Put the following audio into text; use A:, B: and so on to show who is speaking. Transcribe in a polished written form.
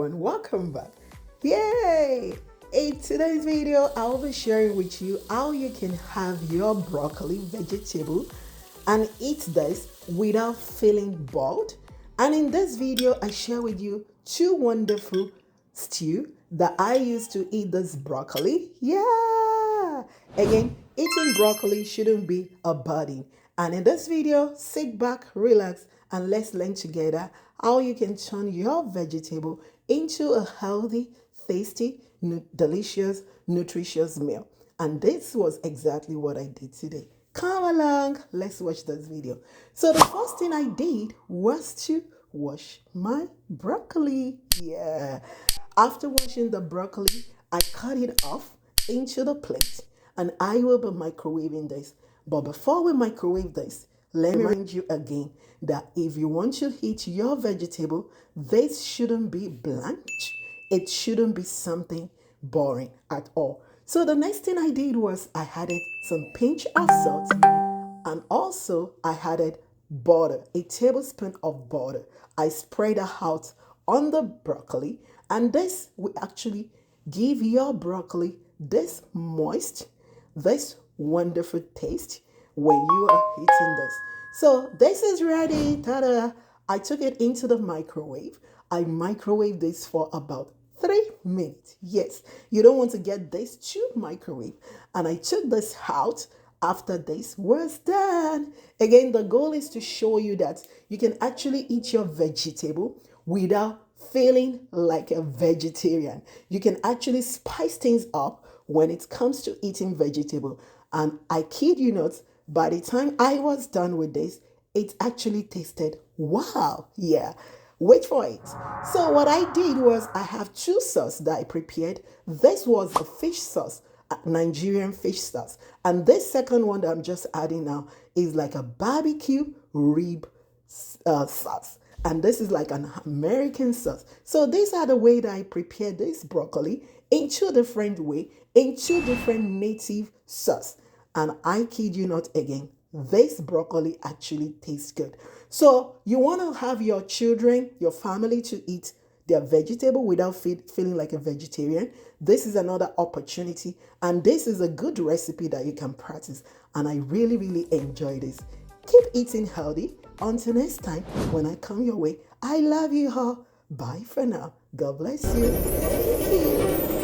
A: everyone, welcome back. Yay! In today's video, I'll be sharing with you how you can have your broccoli vegetable and eat this without feeling bored. And in this video, I share with you two wonderful stew that I use to eat this broccoli. Yeah! Again, eating broccoli shouldn't be a burden. And in this video, sit back, relax, and let's learn together how you can turn your vegetable into a healthy, tasty, delicious, nutritious meal. And this was exactly what I did today. Come along, let's watch this video. So the first thing I did was to wash my broccoli. Yeah. After washing the broccoli, I cut it off into the plate and I will be microwaving this. But before we microwave this, let me remind you again that if you want to heat your vegetable, this shouldn't be blanch. It shouldn't be something boring at all. So the next thing I did was I added some pinch of salt and also I added butter, a tablespoon of butter. I spread it out on the broccoli and this will actually give your broccoli this moist, this wonderful taste when you are eating this. So this is ready. Ta-da! I took it into the microwave. I microwaved this for about 3 minutes. Yes, you don't want to get this too microwave. And I took this out after this was done. Again, the goal is to show you that you can actually eat your vegetable without feeling like a vegetarian. You can actually spice things up when it comes to eating vegetable. And I kid you not, by the time I was done with this, it actually tasted wow. Yeah. Wait for it. So what I did was I have two sauce that I prepared. This was a fish sauce, a Nigerian fish sauce. And this second one that I'm just adding now is like a barbecue rib sauce. And this is like an American sauce. So these are the way that I prepared this broccoli in two different way, in two different native sauce. And I kid you not again, this broccoli actually tastes good. So you want to have your children, your family to eat their vegetable without feeling like a vegetarian. This is another opportunity. And this is a good recipe that you can practice. And I really, really enjoy this. Keep eating healthy. Until next time, when I come your way, I love you all. Bye for now. God bless you. Thank you.